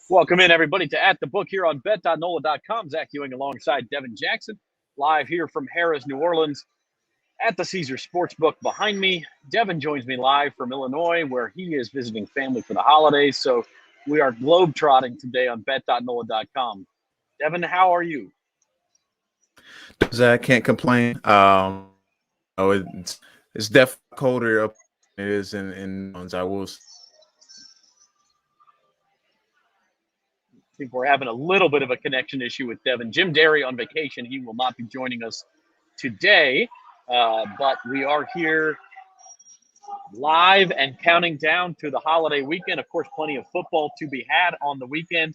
Welcome in, everybody, to At the Book here on bet.NOLA.com. Zach Ewing alongside Devin Jackson, live here from Harrah's, New Orleans, at the Caesars Sportsbook behind me. Devin joins me live from Illinois, where he is visiting family for the holidays. So we are globetrotting today on bet.NOLA.com. Devin, how are you? Zach, can't complain. It's definitely colder up than it is in I will. I think we're having a little bit of a connection issue with Devin. Jim Derry on vacation. He will not be joining us today, but we are here live and counting down to the holiday weekend. Of course, plenty of football to be had on the weekend,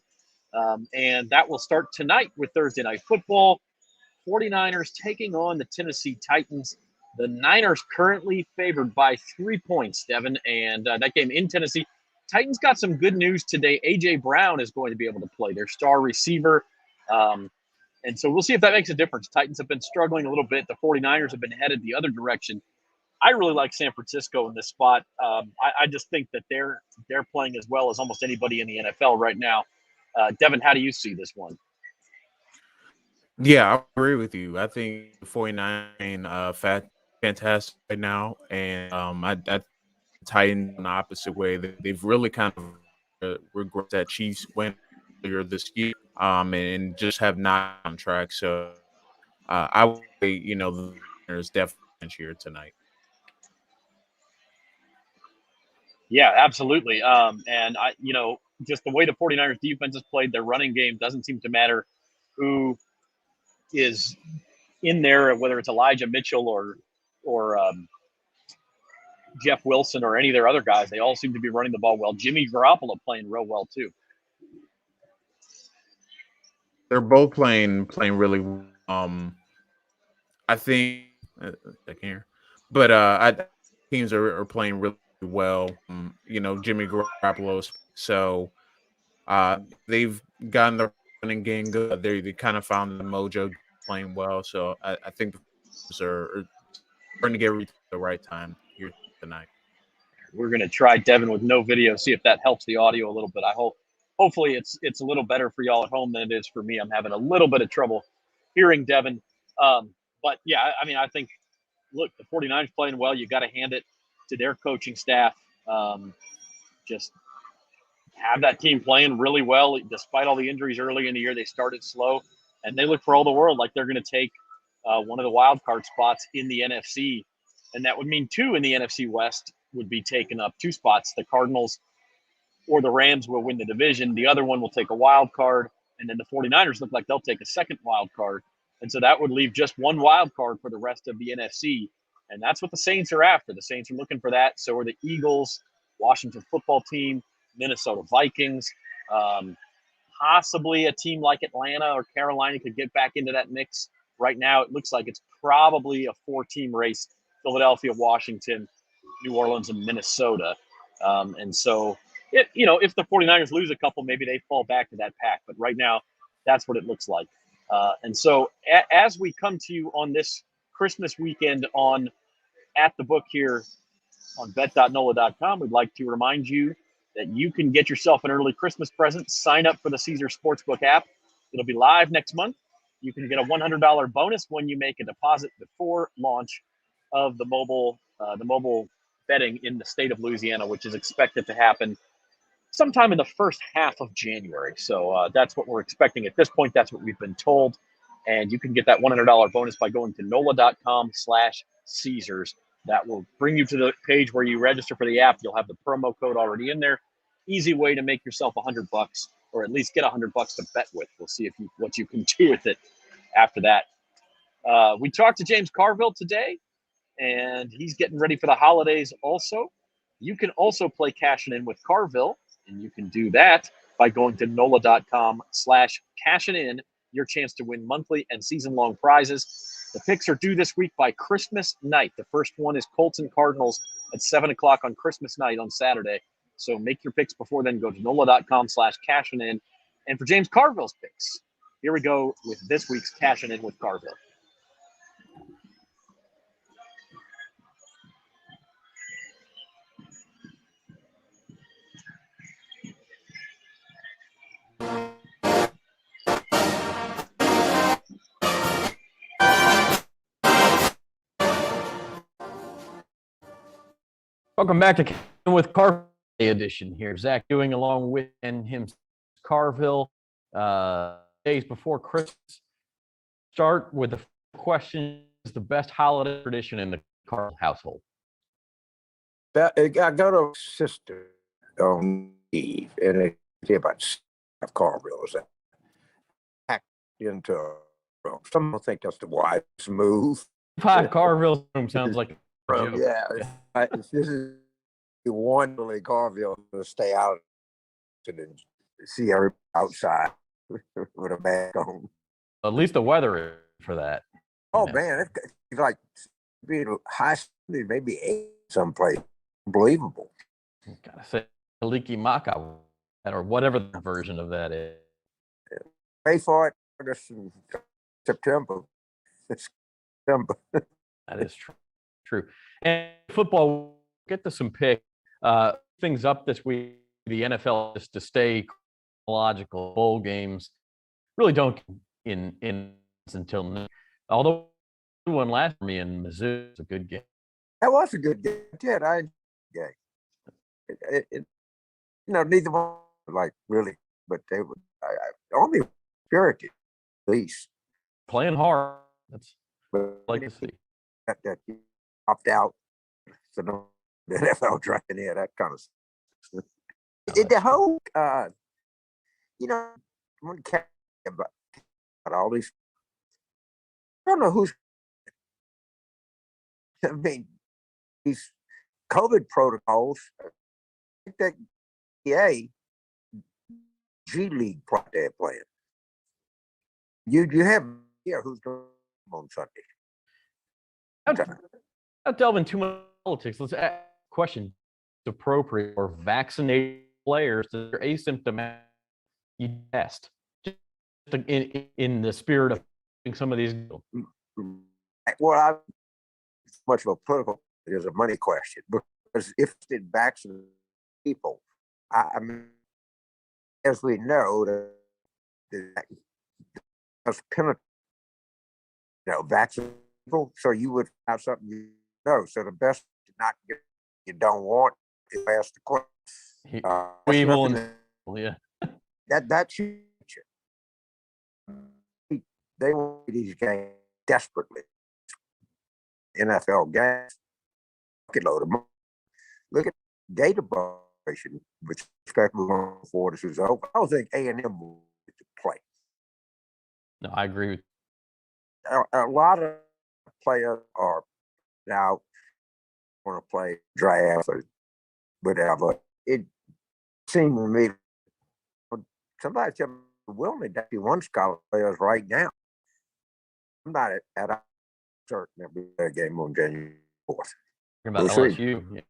and that will start tonight with Thursday Night Football. 49ers taking on the Tennessee Titans. The Niners currently favored by 3 points, Devin, and that game in Tennessee. Titans got some good news today. A.J. Brown is going to be able to play, their star receiver. And so we'll see if that makes a difference. Titans have been struggling a little bit. The 49ers have been headed the other direction. I really like San Francisco in this spot. I just think that they're playing as well as almost anybody in the NFL right now. Devin, how do you see this one? Yeah, I agree with you. I think the 49ers fantastic right now, and I Titans in the opposite way. They've really kind of regret that Chiefs win earlier this year, and just have not on track. So I would say, the Niners definitely here tonight. Yeah, absolutely. And just the way the 49ers defense has played, their running game doesn't seem to matter who is in there, whether it's Elijah Mitchell or Jeff Wilson or any of their other guys. They all seem to be running the ball well. Jimmy Garoppolo playing real well too. They're both playing really well. I think I can hear, but teams are playing really well. Jimmy Garoppolo. So they've gotten their running game good. They kind of found the mojo playing well. So I think the are starting to get reached at the right time here tonight. We're going to try Devin with no video, see if that helps the audio a little bit. Hopefully it's a little better for y'all at home than it is for me. I'm having a little bit of trouble hearing Devin. But yeah, I mean, I think, look, the 49ers playing well. You got to hand it to their coaching staff. Just have that team playing really well. Despite all the injuries early in the year, they started slow, and they look for all the world like they're going to take one of the wild card spots in the NFC. And that would mean two in the NFC West would be taken up, 2 spots. The Cardinals or the Rams will win the division. The other one will take a wild card. And then the 49ers look like they'll take a second wild card. And so that would leave just one wild card for the rest of the NFC. And that's what the Saints are after. The Saints are looking for that. So are the Eagles, Washington football team, Minnesota Vikings. Possibly a team like Atlanta or Carolina could get back into that mix. Right now, it looks like it's probably a 4-team race: Philadelphia, Washington, New Orleans, and Minnesota. And so, if the 49ers lose a couple, maybe they fall back to that pack. But right now, that's what it looks like. And so as we come to you on this Christmas weekend on At the Book here on bet.NOLA.com, we'd like to remind you that you can get yourself an early Christmas present. Sign up for the Caesars Sportsbook app. It'll be live next month. You can get a $100 bonus when you make a deposit before launch of the mobile betting in the state of Louisiana, which is expected to happen sometime in the first half of January. So that's what we're expecting at this point. That's what we've been told. And you can get that $100 bonus by going to NOLA.com/Caesars. That will bring you to the page where you register for the app. You'll have the promo code already in there. Easy way to make yourself $100, or at least get $100 to bet with. We'll see what you can do with it after that. We talked to James Carville today, and he's getting ready for the holidays also. You can also play Cashin with Carville, and you can do that by going to NOLA.com/Cashin. Your chance to win monthly and season-long prizes. The picks are due this week by Christmas night. The first one is Colts and Cardinals at 7 o'clock on Christmas night on Saturday. So make your picks before then. Go to NOLA.com/cashin in. And for James Carville's picks, here we go with this week's Cashin in with Carville. Welcome back to Cashin with Carville edition here. Zach doing along with him Carville. Days before Christmas. Start with the question: is the best holiday tradition in the Carville household? I got a sister on Eve, and it's about Carvilles packed into. Some don't think that's the wise move. 5 Carville room sounds like a joke. Yeah, this is one really Carville to stay out and then see everybody outside with a bag on. At least the weather is for that. Oh man, it's like being high, maybe 8 someplace. Unbelievable. Gotta say, Leaky Maka or whatever the version of that is. Pay for it August and September. It's September. That is true. And football, we'll get to some picks. Things up this week. The NFL is to stay chronological. Bowl games really don't in until noon. Although one last for me in Mizzou was a good game. That was a good game. Yeah, I enjoyed the game. Neither one like really, but they were only spirited at least. Playing hard. That's But like to see. That opt out. So no, the NFL drafting in that kind of stuff. The whole, when care about all these, I don't know who's. I mean, these COVID protocols. I think that G League they're playing. You have who's going on Sunday. Not delving too much politics. Let's ask a question. It's appropriate for vaccinated players that are asymptomatic. You test in the spirit of some of these. Well, I'm much of a political. It is a money question because if it vaccinates people, I mean, as we know, that's penetrate. Vaccine people, so you would have something So the best to not get you don't want is ask the question. Evil and yeah. That's huge. They want these games desperately. NFL games, load of money. Look at data violation, which we're going before this is over. I don't think A&M will get to play. No, I agree with a lot of players are now want to play draft or whatever. It seemed to me somebody tell me willing to be one scholar players right now. I'm not at a certain that we play a game on January 4th. about LSU.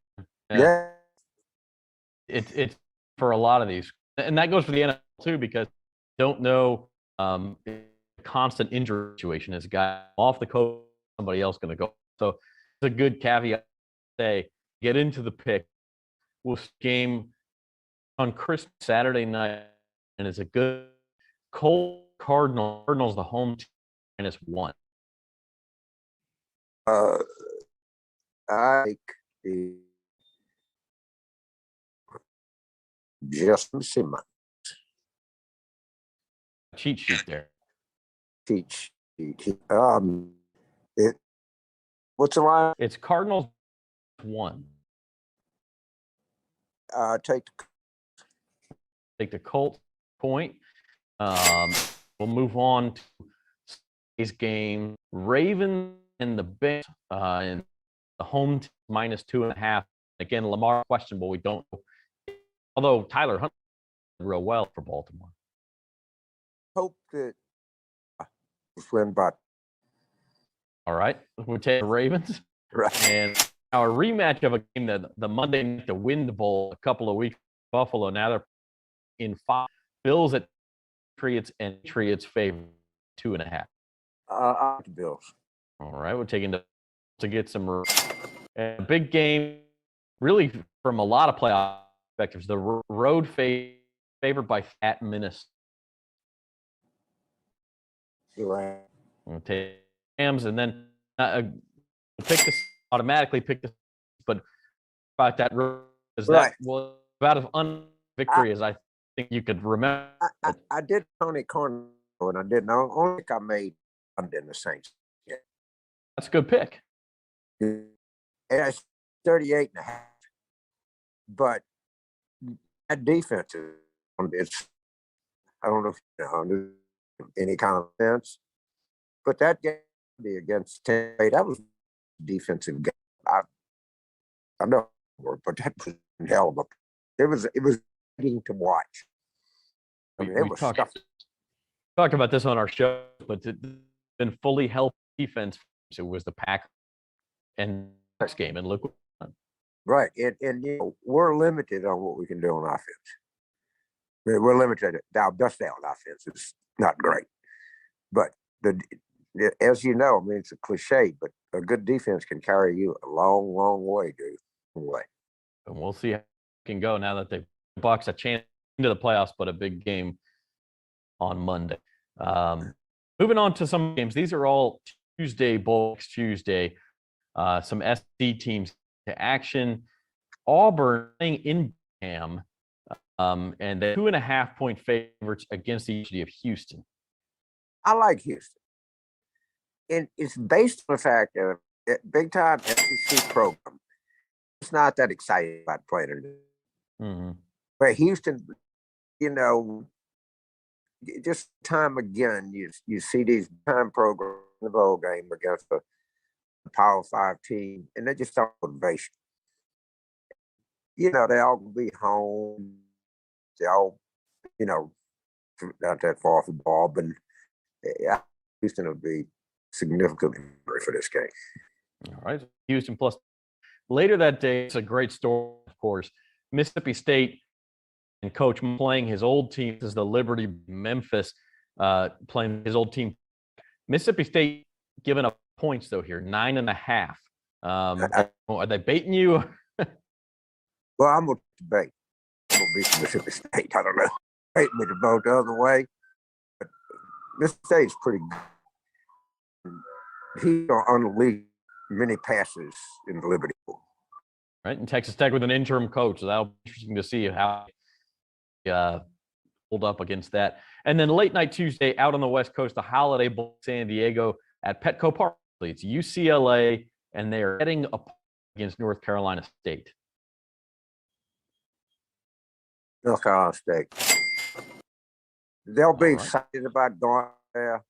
Yeah. It's for a lot of these, and that goes for the NFL too, because don't know constant injury situation. Is a guy off the coach, somebody else going to go. So it's a good caveat. Say get into the pick. We'll game on Christmas Saturday night, and it's a good Colt Cardinals the home team -1. I think the Justin Simmons Cheat sheet there. Cheat sheet. What's the line? It's Cardinals 1. Take the Colts point. We'll move on to today's game. Ravens and the Bengals in the home team -2.5. Again, Lamar questionable. We don't know. Although Tyler Hunt did real well for Baltimore. Hope that win by All right. We take the Ravens. Right. And our rematch of a game that the Monday night, the Wind Bowl, a couple of weeks, Buffalo. Now they're in 5. Bills at Patriots, and Patriots favor 2.5. I like the Bills. All right. We're taking to get some a big game, really from a lot of playoff perspectives. The road favored by at Minnesota. Right. We'll take Rams, and then pick this automatically. Pick this, but about that is that was about as victory as I think you could remember. I did Tony Corn, and I didn't know. Only think I made London the Saints. Yeah. That's a good pick. And it's 38.5. But that defense is, it's, I don't know if you know any kind of sense, but that game against Tampa Bay, that was a defensive game. I know, but that was a hell of a. It was exciting to watch. I mean, it was talked stuff. about this on our show, but it's been fully healthy defense. It was the Packers and next game, and look. Right, and you know, we're limited on what we can do on offense. We're limited. Now, best out offense is not great, but as you know, I mean, it's a cliche, but a good defense can carry you a long, long way, dude. Way. And we'll see how it can go now that the Bucs a chance into the playoffs, but a big game on Monday. Moving on to some games. These are all Tuesday, Bucs Tuesday. Some SC teams to action. Auburn playing in Birmingham, and the 2.5-point favorites against the University of Houston. I like Houston. And it's based on the fact that big time SEC program. It's not that exciting about playing it. Mm-hmm. But Houston, you know, just time again, you see these time programs in the bowl game against a Power 5 team, and they just start motivation. You know, they all be home. They all, you know, not that far off the ball, but yeah, Houston will be significantly better for this game. All right, Houston plus. Later that day, it's a great story, of course. Mississippi State and coach playing his old team. This is the Liberty Memphis playing his old team. Mississippi State giving up points though here, 9.5. Are they baiting you? Well, I'm gonna debate. I'm gonna beat Mississippi State. I don't know. Bait me to vote the other way, but Mississippi State's pretty good. He's gonna unleash many passes in the Liberty Bowl. Right, and Texas Tech with an interim coach, so that'll be interesting to see how hold up against that. And then late night Tuesday, out on the West Coast, the Holiday Bowl, San Diego at Petco Park. It's UCLA, and they are heading up against North Carolina State. North Carolina State. They'll be excited about going there.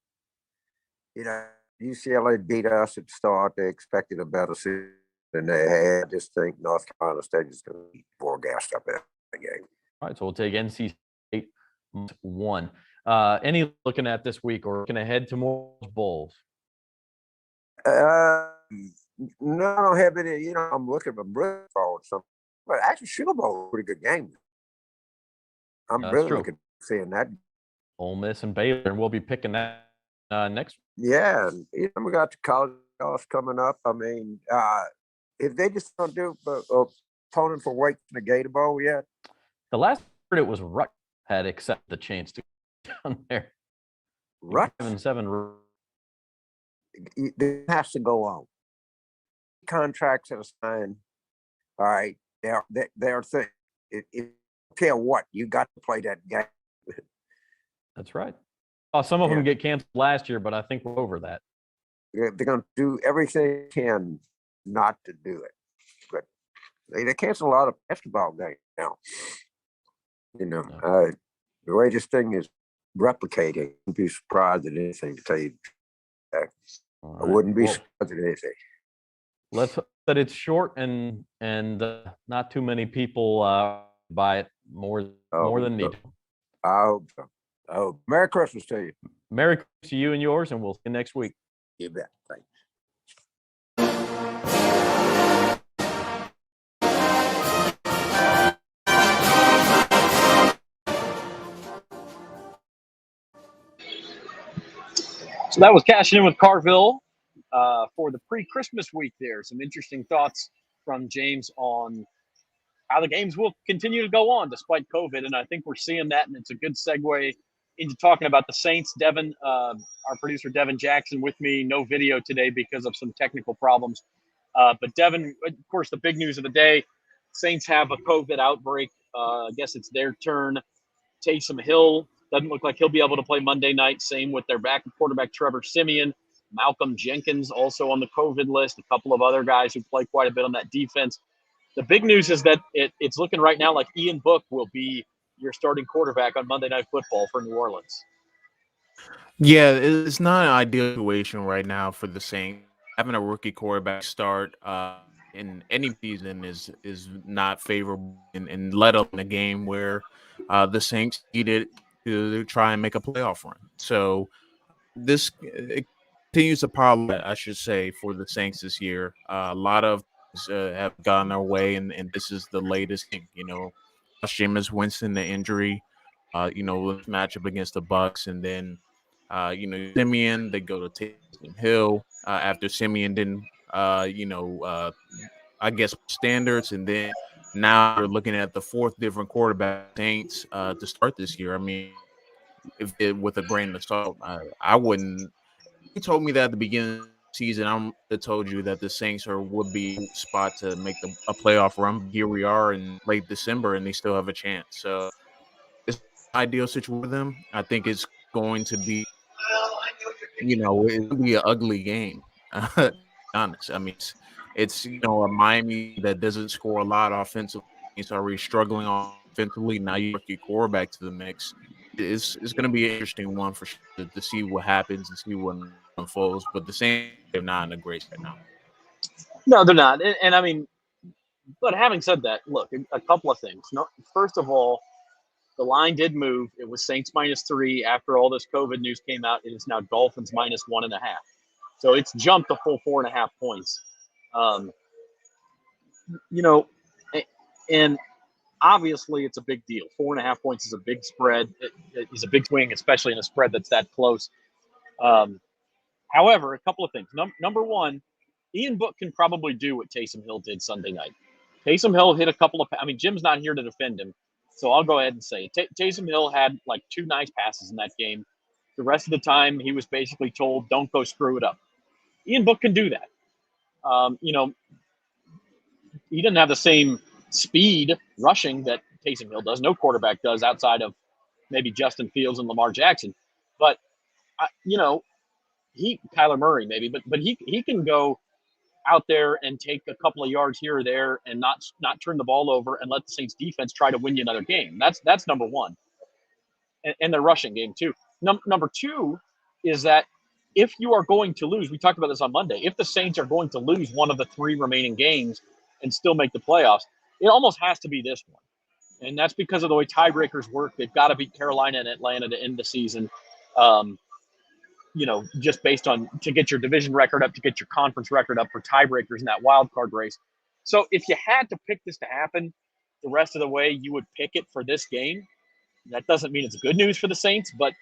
You know, UCLA beat us at the start. They expected a better season than they had. I just think North Carolina State is going to be more gassed up in the game. All right, so we'll take NC State 1. Any looking at this week or looking ahead to more bowls? No, I don't have any. You know, I'm looking forward to something. But actually, Sugar Bowl is a pretty good game. I'm really looking at seeing that. Ole Miss and Baylor, and we'll be picking that next. Yeah, you know, we got the college playoffs coming up. I mean, if they just don't do opponent for Wake in the Gator Bowl yet. The last it was Rutgers had accepted the chance to go down there. Rutgers 7-7. It has to go on. Contracts that are signed. All right, they're thing. It care what, you got to play that game. That's right. Some of them get canceled last year, but I think we're over that. They're going to do everything they can not to do it. But they cancel a lot of basketball games now. You know, the way this thing is replicating, I'd be surprised at anything to tell you. I wouldn't be surprised at anything. Let's hope that it's short and not too many people buy it more than need. I hope so. Oh, Merry Christmas to you. Merry Christmas to you and yours, and we'll see you next week. You bet. Thanks. So that was Cashing In with Carville for the pre-Christmas week there. Some interesting thoughts from James on how the games will continue to go on despite COVID. And I think we're seeing that, and it's a good segue into talking about the Saints. Devin, our producer Devin Jackson with me, no video today because of some technical problems. But Devin, of course, the big news of the day, Saints have a COVID outbreak. I guess it's their turn. Taysom Hill doesn't look like he'll be able to play Monday night. Same with their backup quarterback, Trevor Siemian. Malcolm Jenkins also on the COVID list. A couple of other guys who play quite a bit on that defense. The big news is that it's looking right now like Ian Book will be your starting quarterback on Monday Night Football for New Orleans. Yeah, it's not an ideal situation right now for the Saints. Having a rookie quarterback start in any season is not favorable, and let alone a game where the Saints needed to try and make a playoff run. So this it continues to pile, I should say, for the Saints this year. A lot of things have gone their way, and this is the latest thing. Jameis Winston, the injury, this matchup against the Bucks, and then Simeon. They go to Taysom Hill after Simeon didn't, I guess standards, and then now we're looking at the fourth different quarterback Saints to start this year. I mean, with a grain of salt, I wouldn't. You told me that at the beginning of the season, I would have told you that the Saints would be a spot to make a playoff run. Here we are in late December, and they still have a chance. So it's an ideal situation for them. I think it's going to be, it'll be an ugly game. To be honest, I mean, it's a Miami that doesn't score a lot offensively. It's already struggling offensively. Now you work your quarterback to the mix. It's going to be an interesting one for sure to see what happens and see what unfolds. But the Saints are not in a great right now. No, they're not. And I mean, but having said that, look, a couple of things. No, first of all, the line did move. It was Saints -3 after all this COVID news came out. It is now Dolphins -1.5. So it's jumped a full 4.5 points. And obviously it's a big deal. 4.5 points is a big spread. It is a big swing, especially in a spread that's that close. However, a couple of things. Number one, Ian Book can probably do what Taysom Hill did Sunday night. Taysom Hill hit a couple of – I mean, Jim's not here to defend him, so I'll go ahead and say it. Taysom Hill had like 2 nice passes in that game. The rest of the time, he was basically told, don't go screw it up. Ian Book can do that. He doesn't have the same speed rushing that Taysom Hill does. No quarterback does outside of maybe Justin Fields and Lamar Jackson. But, Kyler Murray maybe, but he can go out there and take a couple of yards here or there and not turn the ball over and let the Saints defense try to win you another game. That's number one. And their rushing game too. Number two is that if you are going to lose, we talked about this on Monday, if the Saints are going to lose one of the 3 remaining games and still make the playoffs, it almost has to be this one. And that's because of the way tiebreakers work. They've got to beat Carolina and Atlanta to end the season. Just based on to get your division record up, to get your conference record up for tiebreakers in that wild card race. So if you had to pick this to happen the rest of the way, you would pick it for this game. That doesn't mean it's good news for the Saints, but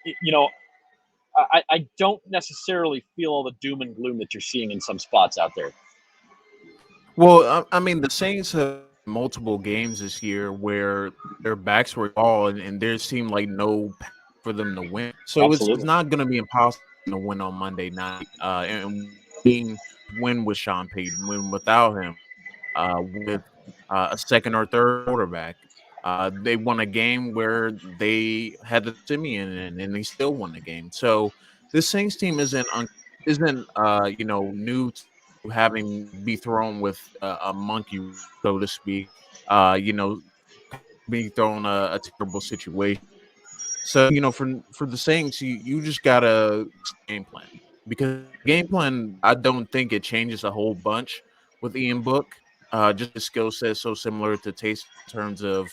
I don't necessarily feel all the doom and gloom that you're seeing in some spots out there. Well, I mean, the Saints have multiple games this year where their backs were all, and there seemed like no path for them to win. So it's not going to be impossible to win on Monday night. And win with Sean Payton, win without him, with a second or third quarterback. They won a game where they had the Simeon in, and they still won the game. So this Saints team isn't new to having be thrown with a monkey, so to speak. Be thrown a terrible situation. So for the Saints, you just gotta game plan, because game plan, I don't think it changes a whole bunch with Ian Book. Just the skill set is so similar to Taste in terms of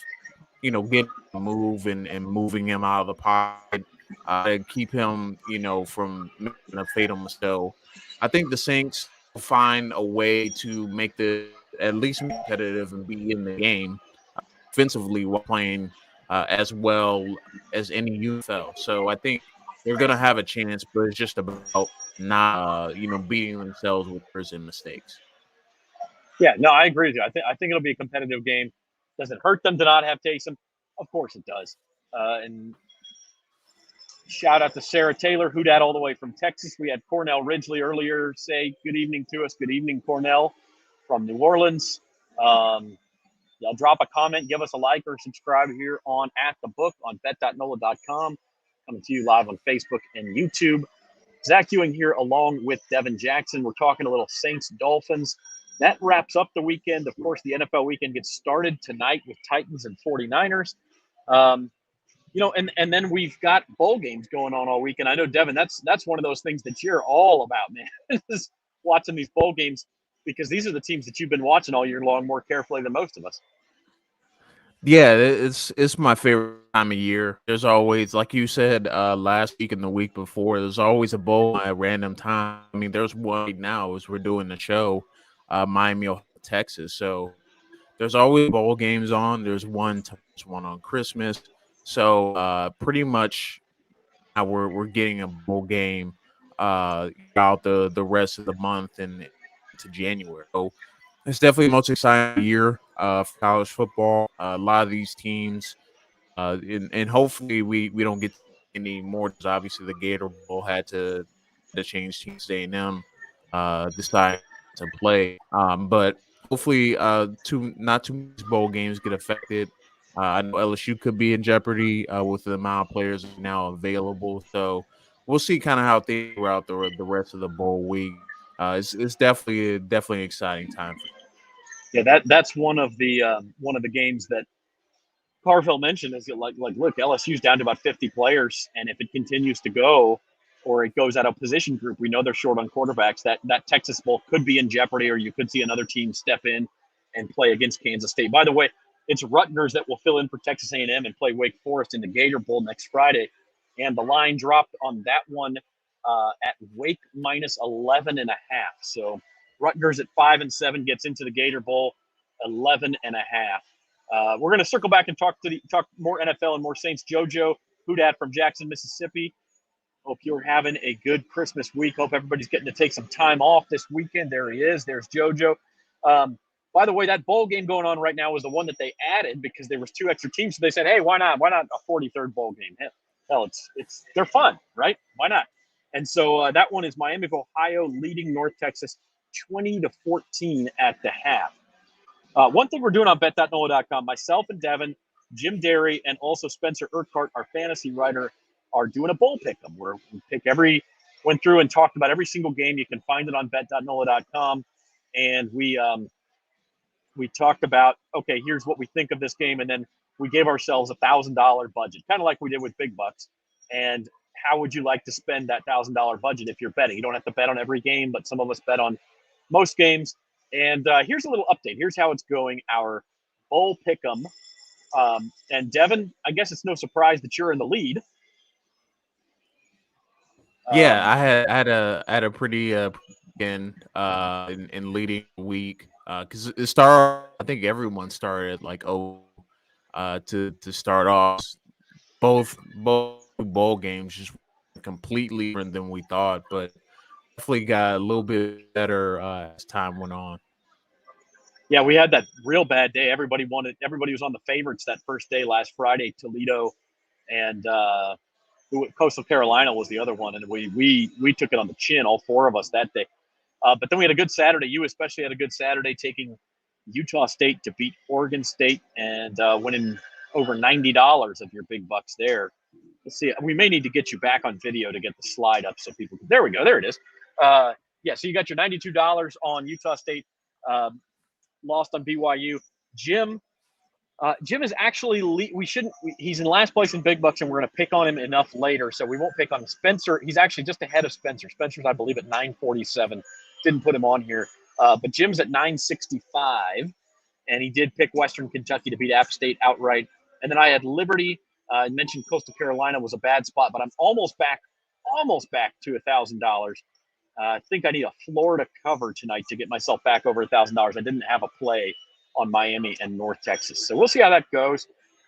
getting a move and moving him out of the pocket, keep him from making a fatal mistake. So I think the Saints will find a way to make the at least competitive and be in the game offensively while playing as well as any UFL. So I think they're gonna have a chance, but it's just about not beating themselves with errors and mistakes. Yeah, no, I agree with you. I think it'll be a competitive game. Does it hurt them to not have Taysom? Of course it does. And shout out to Sarah Taylor, who dat all the way from Texas. We had Cornell Ridgely earlier say good evening to us. Good evening, Cornell from New Orleans. Y'all drop a comment, give us a like or subscribe here on At The Book on bet.nola.com. Coming to you live on Facebook and YouTube. Zach Ewing here along with Devin Jackson. We're talking a little Saints Dolphins. That wraps up the weekend. Of course, the NFL weekend gets started tonight with Titans and 49ers. And then we've got bowl games going on all weekend. I know, Devin, that's one of those things that you're all about, man, is watching these bowl games, because these are the teams that you've been watching all year long more carefully than most of us. Yeah, it's my favorite time of year. There's always, like you said, last week and the week before, there's always a bowl at random time. I mean, there's one right now as we're doing the show, Miami, Ohio, Texas. So there's always bowl games on. There's one on Christmas. So pretty much now we're getting a bowl game out the rest of the month and into January. So it's definitely the most exciting year for college football. A lot of these teams, and hopefully we don't get any more. Because obviously the Gator Bowl had to change teams. A&M decide to play, but hopefully not too many bowl games get affected. I know LSU could be in jeopardy with the amount of players now available. So we'll see kind of how things go out the rest of the bowl week. It's definitely an exciting time. Yeah, that's one of the games that Carville mentioned is look, LSU's down to about 50 players, and if it continues to go, or it goes out of position group, we know they're short on quarterbacks. That Texas Bowl could be in jeopardy, or you could see another team step in and play against Kansas State. By the way, it's Rutgers that will fill in for Texas A&M and play Wake Forest in the Gator Bowl next Friday, and the line dropped on that one at Wake minus 11.5. So Rutgers at 5-7 gets into the Gator Bowl 11.5. We're going to circle back and talk more NFL and more Saints. JoJo Houdat from Jackson, Mississippi. Hope you're having a good Christmas week. Hope everybody's getting to take some time off this weekend. There he is. There's JoJo. By the way, that bowl game going on right now was the one that they added because there was 2 extra teams. So they said, hey, why not? Why not a 43rd bowl game? Hell, they're fun, right? Why not? And so that one is Miami of Ohio leading North Texas 20-14 at the half. One thing we're doing on bet.nola.com, myself and Devin, Jim Derry, and also Spencer Urquhart, our fantasy writer, are doing a bowl pick 'em where we went through and talked about every single game. You can find it on bet.nola.com. And we talked about, okay, here's what we think of this game. And then we gave ourselves $1,000 budget, kind of like we did with Big Bucks. And how would you like to spend that $1,000 budget if you're betting? You don't have to bet on every game, but some of us bet on most games. And here's a little update. Here's how it's going, our bowl pick'em. And Devin, I guess it's no surprise that you're in the lead. Yeah, I had a pretty in leading week because it started. I think everyone started like to start off. Both bowl games just completely different than we thought, but definitely got a little bit better as time went on. Yeah, we had that real bad day. Everybody was on the favorites that first day last Friday. Toledo and Coastal Carolina was the other one, and we took it on the chin, all 4 of us that day. But then we had a good Saturday. You especially had a good Saturday, taking Utah State to beat Oregon State and winning over $90 of your big bucks there. Let's see. We may need to get you back on video to get the slide up so people can. There we go. There it is. Yeah, so you got your $92 on Utah State, lost on BYU. Jim is actually he's in last place in big bucks, and we're going to pick on him enough later, so we won't pick on Spencer. He's actually just ahead of Spencer. Spencer's, I believe, at 947. Didn't put him on here, but Jim's at 965, and he did pick Western Kentucky to beat App State outright. And then I had Liberty. I mentioned Coastal Carolina was a bad spot, but I'm almost back to $1,000. I think I need a Florida cover tonight to get myself back over $1,000. I didn't have a play on Miami and North Texas. So we'll see how that goes.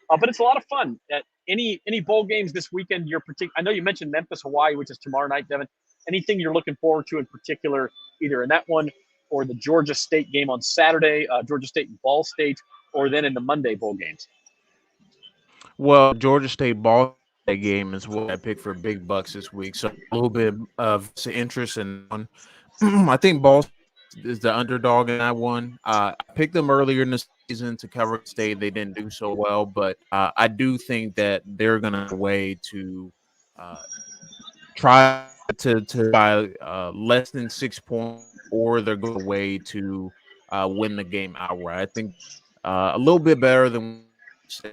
But it's a lot of fun. Any bowl games this weekend? I know you mentioned Memphis, Hawaii, which is tomorrow night, Devin. Anything you're looking forward to in particular, either in that one or the Georgia State game on Saturday, Georgia State and Ball State, or then in the Monday bowl games? Well, Georgia State ball game is what I picked for big bucks this week, so a little bit of interest in one. I think Ball is the underdog in that one. I picked them earlier in the season to cover State. They didn't do so well, but I do think that they're going to way to try to buy less than 6 points, or they're going away to win the game outright. I think a little bit better than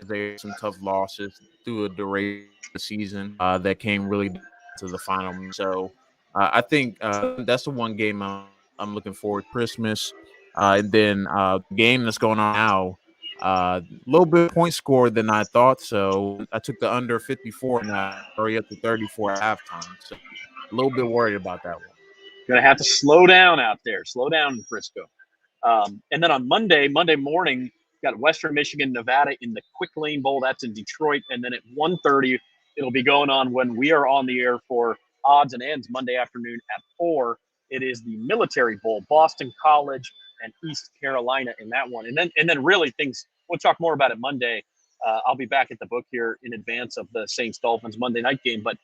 there's some tough losses through a duration of the season that came really to the final. So I think that's the one game I'm looking forward to. Christmas, and then the game that's going on now. A little bit point score than I thought, so I took the under 54 and I hurry up to 34 at halftime. So a little bit worried about that one. Gonna have to slow down out there. Slow down in Frisco. And then on Monday morning, got Western Michigan, Nevada in the Quick Lane Bowl. That's in Detroit. And then at 1:30, it'll be going on when we are on the air for odds and ends Monday afternoon at 4. It is the Military Bowl, Boston College and East Carolina in that one. And then really things, we'll talk more about it Monday. I'll be back at the book here in advance of the Saints Dolphins Monday night game, but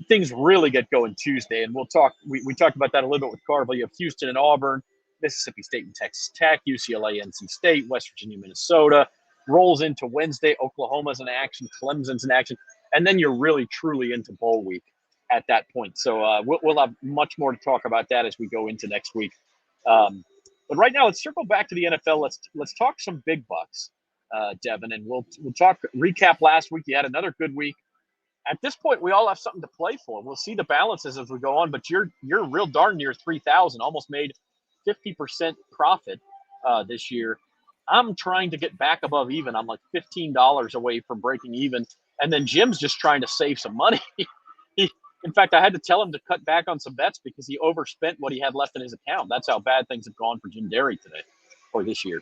things really get going Tuesday. And we'll talk, we talked about that a little bit with Carville. You have Houston and Auburn, Mississippi State and Texas Tech, UCLA, NC State, West Virginia, Minnesota. Rolls into Wednesday, Oklahoma's in action, Clemson's in action. And then you're really, truly into bowl week at that point. So we'll have much more to talk about that as we go into next week. But right now, let's circle back to the NFL. Let's talk some big bucks, Devin, and we'll recap last week. You had another good week. At this point, we all have something to play for. We'll see the balances as we go on, but you're real darn near 3,000, almost made 50% profit this year. I'm trying to get back above even. I'm like $15 away from breaking even. And then Jim's just trying to save some money. In fact, I had to tell him to cut back on some bets because he overspent what he had left in his account. That's how bad things have gone for Jim Derry today or this year.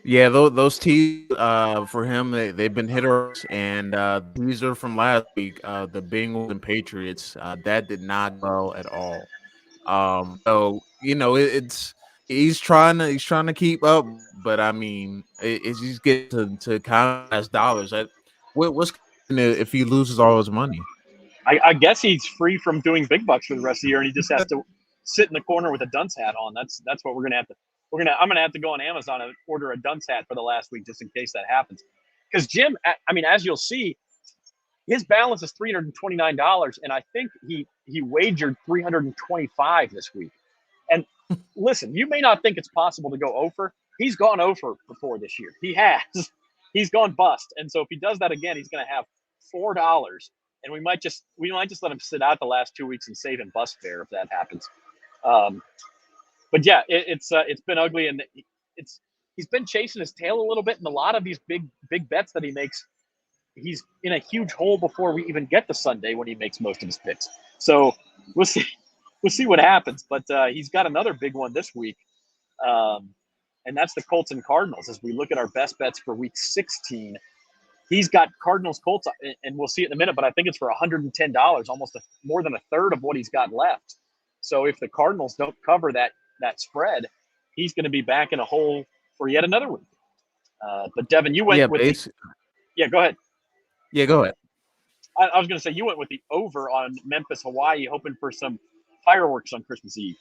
Yeah, those teams for him, they've been hitters, and these are from last week. The Bengals and Patriots, that did not go at all. So he's trying to keep up, but I mean, it's just get to count as dollars. What's if he loses all his money? I guess he's free from doing big bucks for the rest of the year, and he just has to sit in the corner with a dunce hat on. That's what we're gonna have to. I'm gonna have to go on Amazon and order a dunce hat for the last week just in case that happens. Because Jim, I mean, as you'll see, his balance is $329, and I think he wagered $325 this week. And listen, you may not think it's possible to go over. He's gone over before this year. He has. He's gone bust. And so if he does that again, he's going to have $4. And we might just let him sit out the last 2 weeks and save him bus fare if that happens. But yeah, it's been ugly, and he's been chasing his tail a little bit. And a lot of these big bets that he makes, he's in a huge hole before we even get to Sunday when he makes most of his picks. So we'll see. We'll see what happens, but he's got another big one this week, and that's the Colts and Cardinals. As we look at our best bets for Week 16, he's got Cardinals Colts, and we'll see it in a minute. But I think it's for $110, almost more than a third of what he's got left. So if the Cardinals don't cover that spread, he's going to be back in a hole for yet another week. But Devin, you went with go ahead. Yeah, go ahead. I was going to say you went with the over on Memphis, Hawaii, hoping for some fireworks on Christmas Eve.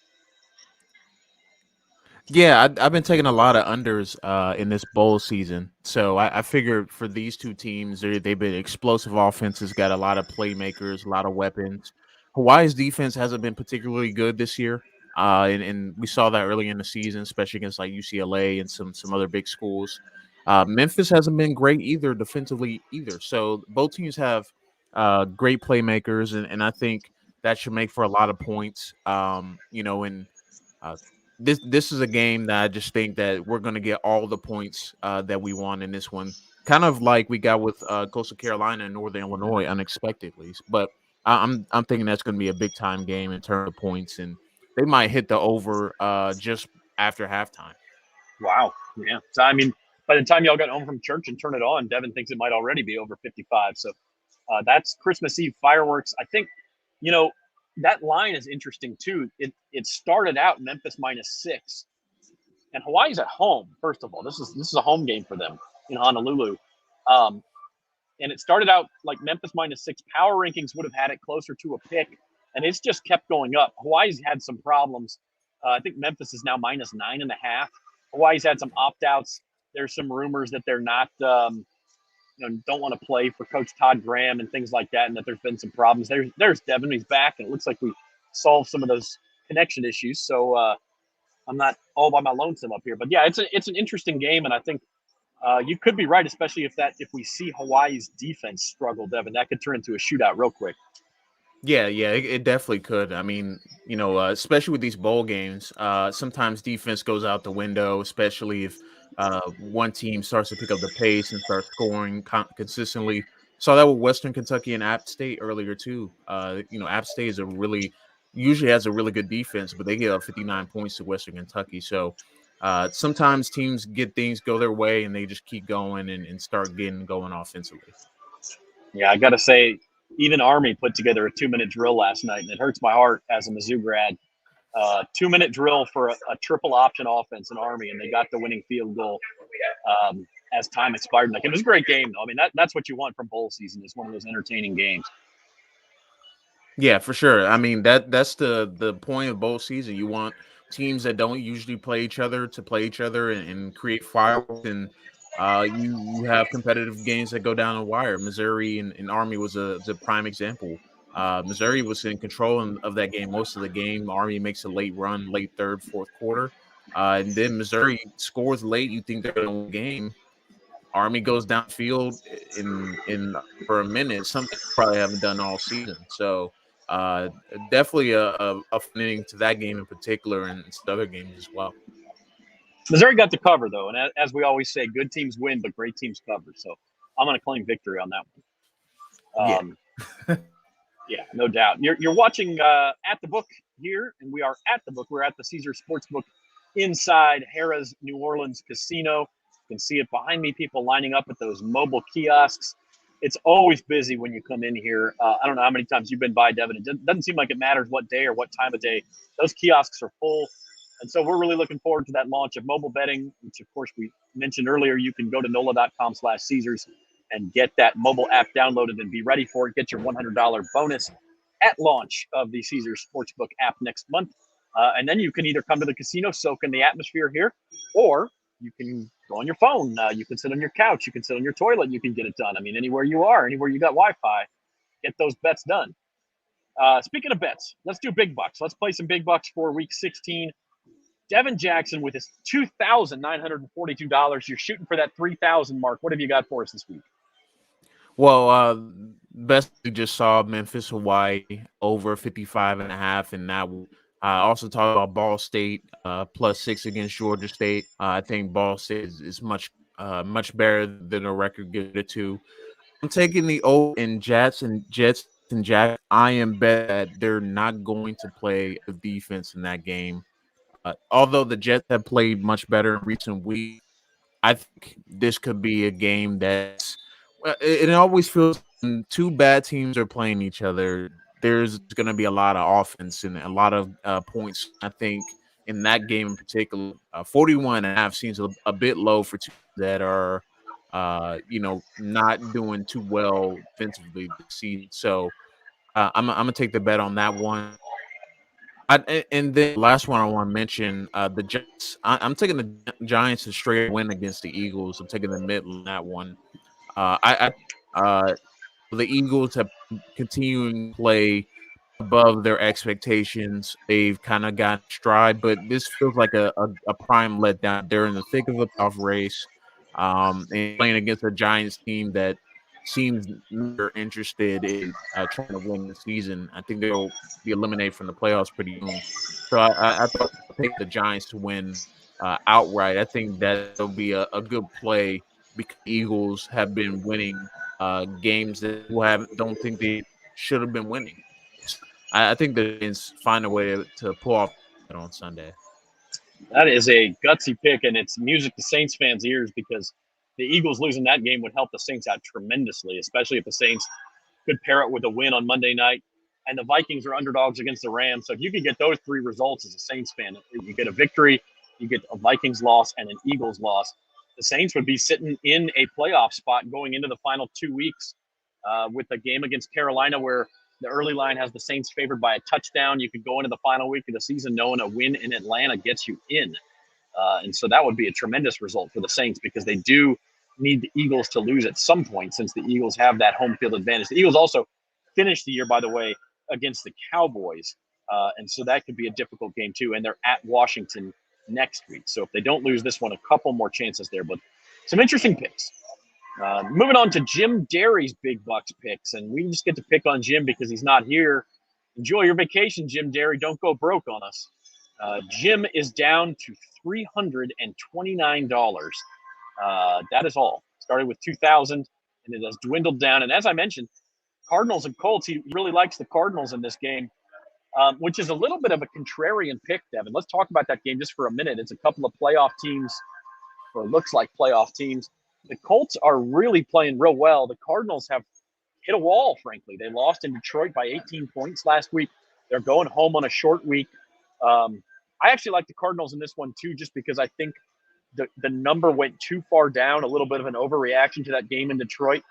Yeah, I've been taking a lot of unders in this bowl season. So I figured for these two teams, they've been explosive offenses, got a lot of playmakers, a lot of weapons. Hawaii's defense hasn't been particularly good this year. And we saw that early in the season, especially against like UCLA and some other big schools. Memphis hasn't been great either defensively either. So both teams have great playmakers, and I think that should make for a lot of points. This is a game that I just think that we're going to get all the points that we want in this one. Kind of like we got with Coastal Carolina and Northern Illinois unexpectedly. But I'm thinking that's going to be a big time game in terms of points, and they might hit the over just after halftime. Wow. Yeah. So, I mean, by the time y'all got home from church and turned it on, Devin thinks it might already be over 55. So that's Christmas Eve fireworks. I think, that line is interesting too. It started out Memphis -6, and Hawaii's at home. First of all, this is a home game for them in Honolulu, and it started out like Memphis -6. Power rankings would have had it closer to a pick, and it's just kept going up. Hawaii's had some problems. I think Memphis is now -9.5. Hawaii's had some opt-outs. There's some rumors that they're not, don't want to play for Coach Todd Graham and things like that, and that there's been some problems. There's Devin. He's back, and it looks like we solved some of those connection issues. So I'm not all by my lonesome up here. But yeah, it's an interesting game, and I think you could be right, especially if we see Hawaii's defense struggle, Devin. That could turn into a shootout real quick. Yeah, it definitely could. I mean, especially with these bowl games, sometimes defense goes out the window, especially if one team starts to pick up the pace and start scoring consistently. Saw that with Western Kentucky and App State earlier too. App State usually has a really good defense, but they give up 59 points to Western Kentucky. So sometimes teams get things go their way and they just keep going and start getting going offensively. Yeah, I got to say, even Army put together a 2-minute drill last night, and it hurts my heart as a Mizzou grad. 2-minute drill for a triple option offense in Army, and they got the winning field goal as time expired. Like, it was a great game, though. I mean, that's what you want from bowl season, is one of those entertaining games. Yeah, for sure. I mean, that's the point of bowl season. You want teams that don't usually play each other to play each other and create fireworks, and you have competitive games that go down the wire. Missouri and Army was a prime example. Missouri was in control of that game most of the game. Army makes a late run, late third, fourth quarter, and then Missouri scores late. You think they're going to win the game. Army goes downfield in for a minute, something they probably haven't done all season. So definitely a fun inning to that game in particular, and some other games as well. Missouri got the cover, though, and as we always say, good teams win, but great teams cover. So I'm going to claim victory on that one. Yeah, no doubt. You're watching At the Book here, and we are at the book. We're at the Caesars Sportsbook inside Harrah's New Orleans Casino. You can see it behind me, people lining up at those mobile kiosks. It's always busy when you come in here. I don't know how many times you've been by, Devin. It doesn't seem like it matters what day or what time of day. Those kiosks are full. And so we're really looking forward to that launch of mobile betting, which, of course, we mentioned earlier. You can go to NOLA.com/Caesars and get that mobile app downloaded and be ready for it. Get your $100 bonus at launch of the Caesars Sportsbook app next month. And then you can either come to the casino, soak in the atmosphere here, or you can go on your phone. You can sit on your couch. You can sit on your toilet. You can get it done. I mean, anywhere you are, anywhere you got Wi-Fi, get those bets done. Speaking of bets, let's do big bucks. Let's play some big bucks for week 16. Devin Jackson with his $2,942. You're shooting for that 3,000 mark. What have you got for us this week? Well, best we just saw Memphis, Hawaii over 55.5, and that also talk about Ball State +6 against Georgia State. I think Ball State is much better than a record gives it to. I'm taking the O in Jets and Jack. I am bet that they're not going to play a defense in that game. Although the Jets have played much better in recent weeks, I think this could be a game that's it always feels when two bad teams are playing each other, there's going to be a lot of offense and a lot of points. I think in that game in particular, 41.5 seems a bit low for two that are, not doing too well defensively this season. So I'm going to take the bet on that one. And then the last one I want to mention, the Giants. I'm taking the Giants to straight win against the Eagles. I'm taking the mid on that one. The Eagles have continuing to play above their expectations. They've kind of got stride, but this feels like a prime letdown. They're in the thick of a tough race, and playing against a Giants team that seems they're interested in trying to win the season. I think they'll be eliminated from the playoffs pretty soon. So I thought I'd take the Giants to win outright. I think that'll be a good play because Eagles have been winning games that don't think they should have been winning. I think the Giants find a way to pull off on Sunday. That is a gutsy pick, and it's music to Saints fans' ears because the Eagles losing that game would help the Saints out tremendously, especially if the Saints could pair it with a win on Monday night. And the Vikings are underdogs against the Rams. So if you could get those three results as a Saints fan, you get a victory, you get a Vikings loss, and an Eagles loss, the Saints would be sitting in a playoff spot going into the final 2 weeks with a game against Carolina where the early line has the Saints favored by a touchdown. You could go into the final week of the season knowing a win in Atlanta gets you in. And so that would be a tremendous result for the Saints because they do need the Eagles to lose at some point since the Eagles have that home field advantage. The Eagles also finished the year, by the way, against the Cowboys. And so that could be a difficult game too. And they're at Washington next week. So if they don't lose this one, a couple more chances there. But some interesting picks. Moving on to Jim Derry's Big Bucks picks. And we just get to pick on Jim because he's not here. Enjoy your vacation, Jim Derry. Don't go broke on us. Jim is down to $329. That is all. Started with 2,000 and it has dwindled down. And as I mentioned, Cardinals and Colts, he really likes the Cardinals in this game, which is a little bit of a contrarian pick, Devin. Let's talk about that game just for a minute. It's a couple of playoff teams, or looks like playoff teams. The Colts are really playing real well. The Cardinals have hit a wall, frankly. They lost in Detroit by 18 points last week. They're going home on a short week. I actually like the Cardinals in this one too, just because I think the number went too far down, a little bit of an overreaction to that game in Detroit.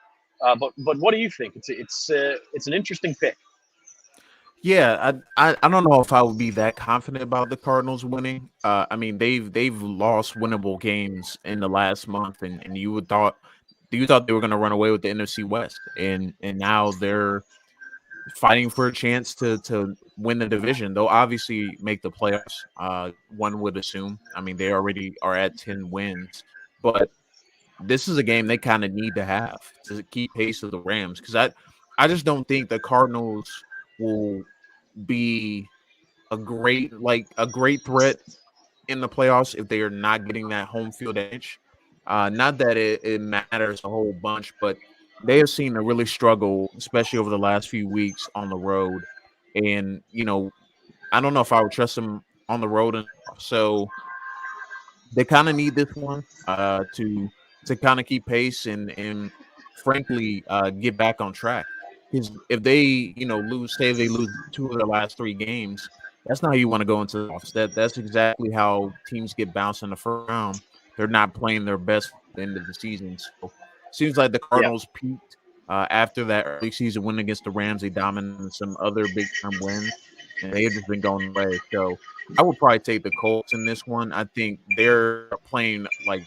But what do you think? It's an interesting pick. Yeah, I don't know if I would be that confident about the Cardinals winning. I mean, they've lost winnable games in the last month, and you thought they were going to run away with the NFC West, and now they're fighting for a chance to win the division. They'll obviously make the playoffs. One would assume. I mean, they already are at 10 wins, but this is a game they kind of need to have to keep pace with the Rams because I just don't think the Cardinals will be a great threat in the playoffs if they are not getting that home field edge. Not that it matters a whole bunch, but they have seen to really struggle, especially over the last few weeks on the road. And I don't know if I would trust them on the road, and so they kind of need this one to kind of keep pace and frankly get back on track. Because if they say they lose 2 of their last 3 games, that's not how you want to go into the playoffs. That's exactly how teams get bounced in the first round. They're not playing their best at the end of the season. So seems like the Cardinals peaked after that early season win against the Rams. They dominated some other big time wins, and they have just been going away. So I would probably take the Colts in this one. I think they're playing like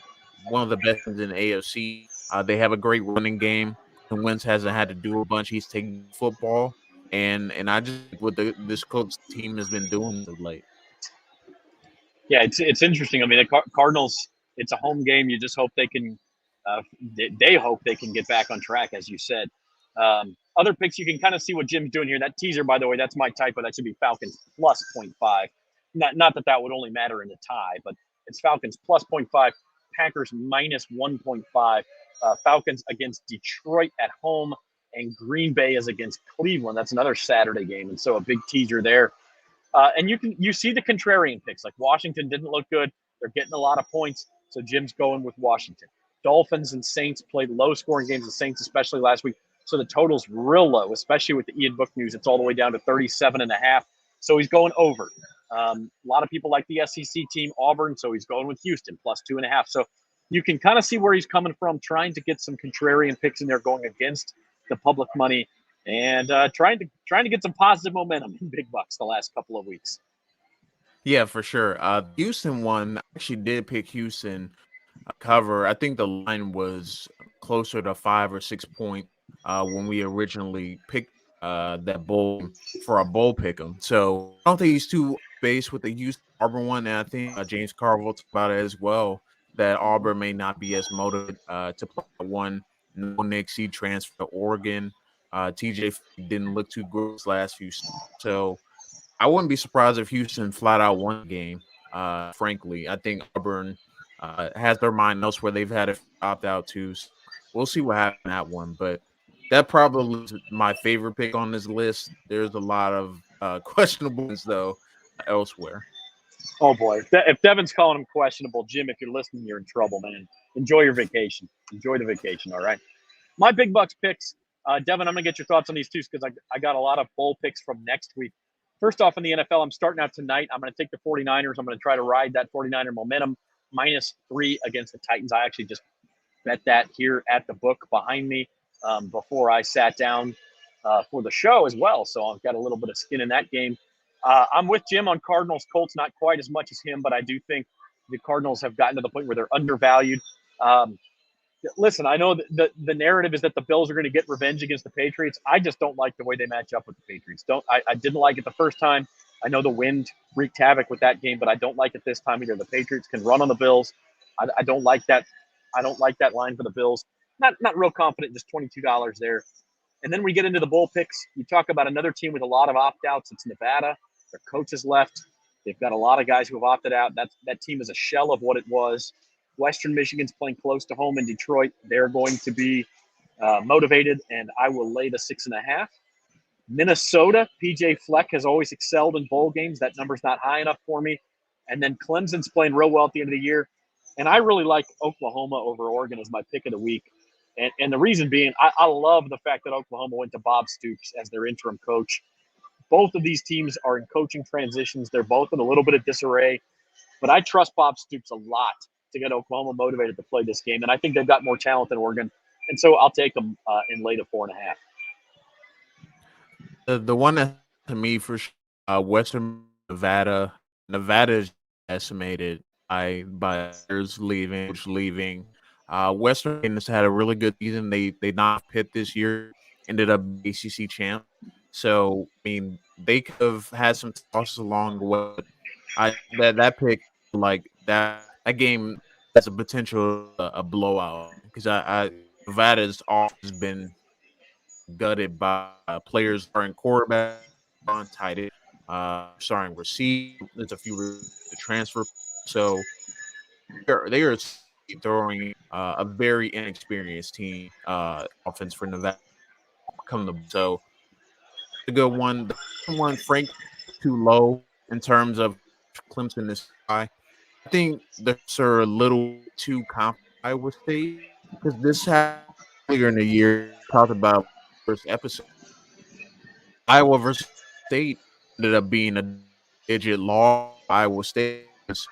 one of the best in the AFC. They have a great running game. And Wentz hasn't had to do a bunch. He's taking football, and I just think what this Colts team has been doing of late. Yeah, it's interesting. I mean, the Cardinals. It's a home game. You just hope they can. They hope they can get back on track, as you said. Other picks, you can kind of see what Jim's doing here. That teaser, by the way, that's my typo. That should be Falcons plus 0.5. Not that would only matter in a tie, but it's Falcons plus 0.5, Packers minus 1.5. Falcons against Detroit at home, and Green Bay is against Cleveland. That's another Saturday game, and so a big teaser there. And you see the contrarian picks. Like Washington didn't look good. They're getting a lot of points, so Jim's going with Washington. Dolphins and Saints played low-scoring games. The Saints, especially last week, so the total's real low, especially with the Ian Book news. It's all the way down to 37.5. So he's going over. A lot of people like the SEC team, Auburn, so he's going with Houston plus 2.5. So you can kind of see where he's coming from, trying to get some contrarian picks in there, going against the public money, and trying to get some positive momentum in big bucks the last couple of weeks. Yeah, for sure. Houston one, I actually did pick Houston cover. I think the line was closer to 5 or 6 point when we originally picked that bowl for a bowl pick 'em. So I don't think he's too based with the Houston Auburn one, and I think James Carville talked about it as well, that Auburn may not be as motivated to play one. No Nick C transfer to Oregon. TJ didn't look too good his last few. So I wouldn't be surprised if Houston flat out won the game. Frankly, I think Auburn has their mind elsewhere. They've had it opt out too. So we'll see what happens in that one. But that probably is my favorite pick on this list. There's a lot of questionable ones though elsewhere. Oh boy, if Devin's calling him questionable, Jim, if you're listening, you're in trouble, man. Enjoy your vacation. Enjoy the vacation. All right. My big bucks picks, Devin. I'm gonna get your thoughts on these two because I got a lot of bowl picks from next week. First off, in the NFL, I'm starting out tonight. I'm going to take the 49ers. I'm going to try to ride that 49er momentum -3 against the Titans. I actually just bet that here at the book behind me before I sat down for the show as well. So I've got a little bit of skin in that game. I'm with Jim on Cardinals Colts, not quite as much as him, but I do think the Cardinals have gotten to the point where they're undervalued. Listen, I know the narrative is that the Bills are going to get revenge against the Patriots. I just don't like the way they match up with the Patriots. I didn't like it the first time. I know the wind wreaked havoc with that game, but I don't like it this time either. The Patriots can run on the Bills. I don't like that. I don't like that line for the Bills. Not real confident. Just $22 there. And then we get into the bowl picks. You talk about another team with a lot of opt-outs. It's Nevada. Their coach has left. They've got a lot of guys who have opted out. That team is a shell of what it was. Western Michigan's playing close to home in Detroit. They're going to be motivated, and I will lay the 6.5. Minnesota, PJ Fleck has always excelled in bowl games. That number's not high enough for me. And then Clemson's playing real well at the end of the year. And I really like Oklahoma over Oregon as my pick of the week. And the reason being, I love the fact that Oklahoma went to Bob Stoops as their interim coach. Both of these teams are in coaching transitions. They're both in a little bit of disarray. But I trust Bob Stoops a lot to get Oklahoma motivated to play this game. And I think they've got more talent than Oregon. And so I'll take them in late of 4.5. The one that to me for sure, Western Nevada. Nevada is estimated by players leaving. Western has had a really good season. They knocked Pitt this year, ended up ACC champ. So I mean, they could have had some tosses along the way. That pick like that game has a potential a blowout because Nevada's always been gutted by players starting quarterback on tight end, starting receiver. There's a few the transfer, so they are throwing a very inexperienced team offense for Nevada coming to so the good one. The one Frank too low in terms of Clemson is high. I think they're a little too confident Iowa State because this happened earlier in the year. Talked about first episode. Iowa versus State ended up being a digit loss. Iowa State was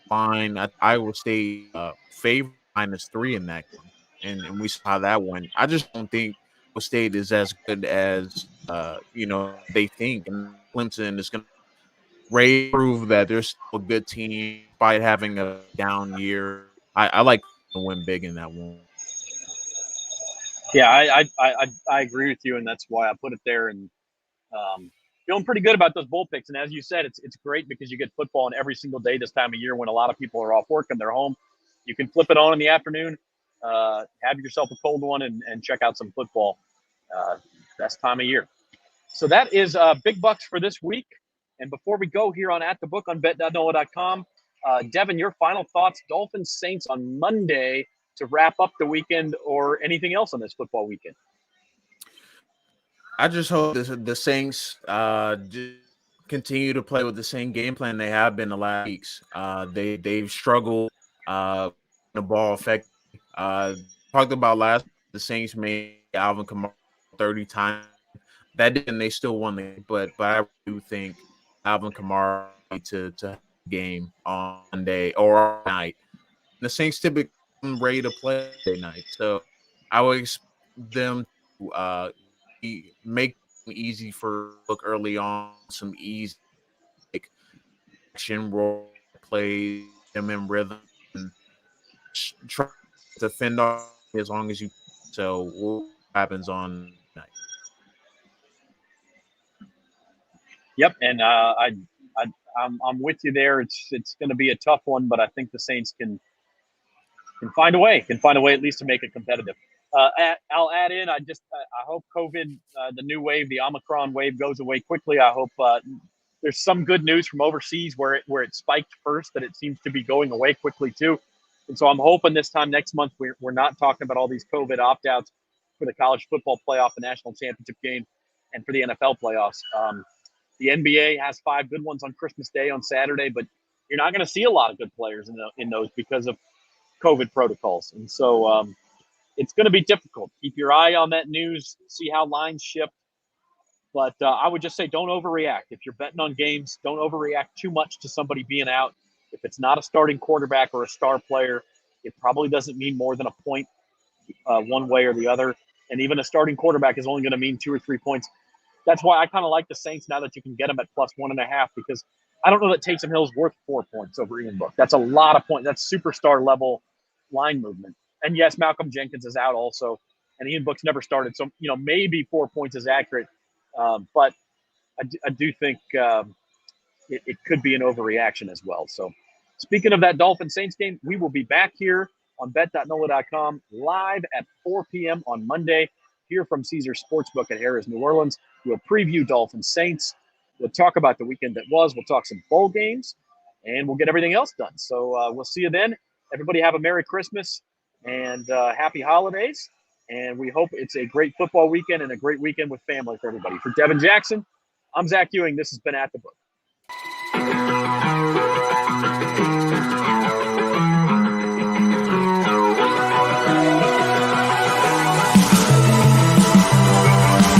fine. Iowa State favored -3 in that game, and we saw that one. I just don't think Iowa State is as good as they think, and Clemson is going to prove that they're still a good team despite having a down year. I like to win big in that one. Yeah, I agree with you, and that's why I put it there. And feeling pretty good about those bowl picks. And as you said, it's great because you get football on every single day this time of year when a lot of people are off work and they're home. You can flip it on in the afternoon, have yourself a cold one, and check out some football. Best time of year. So that is big bucks for this week. And before we go here on At the Book on bet.nola.com, Devin, your final thoughts, Dolphins Saints on Monday to wrap up the weekend or anything else on this football weekend? I just hope the Saints continue to play with the same game plan they have been the last weeks. They've struggled the ball effectively. Talked about last the Saints made Alvin Kamara 30 times. That didn't they still won the game, but I do think Alvin Kamara to game on Monday or night. The Saints typically ready to play Monday night, so I would expect them to make it easy for look early on, some easy like action role plays, them in rhythm, and try to fend off as long as you. So what happens on night? Yep, and I'm with you there. It's going to be a tough one, but I think the Saints can find a way. Can find a way at least to make it competitive. I'll add in. I hope COVID, the new wave, the Omicron wave, goes away quickly. I hope there's some good news from overseas where it spiked first, that it seems to be going away quickly too. And so I'm hoping this time next month we're not talking about all these COVID opt-outs for the college football playoff, the national championship game, and for the NFL playoffs. The NBA has 5 good ones on Christmas Day on Saturday, but you're not going to see a lot of good players in those because of COVID protocols. And so it's going to be difficult. Keep your eye on that news, see how lines shift. But I would just say don't overreact. If you're betting on games, don't overreact too much to somebody being out. If it's not a starting quarterback or a star player, it probably doesn't mean more than a point one way or the other. And even a starting quarterback is only going to mean 2 or 3 points. That's why I kind of like the Saints now that you can get them at +1.5, because I don't know that Taysom Hill's worth 4 points over Ian Book. That's a lot of points. That's superstar level line movement. And yes, Malcolm Jenkins is out also, and Ian Book's never started. So, maybe 4 points is accurate. But I do think it could be an overreaction as well. So speaking of that Dolphins-Saints game, we will be back here on bet.nola.com live at 4 p.m. on Monday, here from Caesars Sportsbook at Harrah's, New Orleans. We'll preview Dolphins-Saints. We'll talk about the weekend that was. We'll talk some bowl games, and we'll get everything else done. So we'll see you then. Everybody have a Merry Christmas and Happy Holidays. And we hope it's a great football weekend and a great weekend with family for everybody. For Devin Jackson, I'm Zach Ewing. This has been At the Book.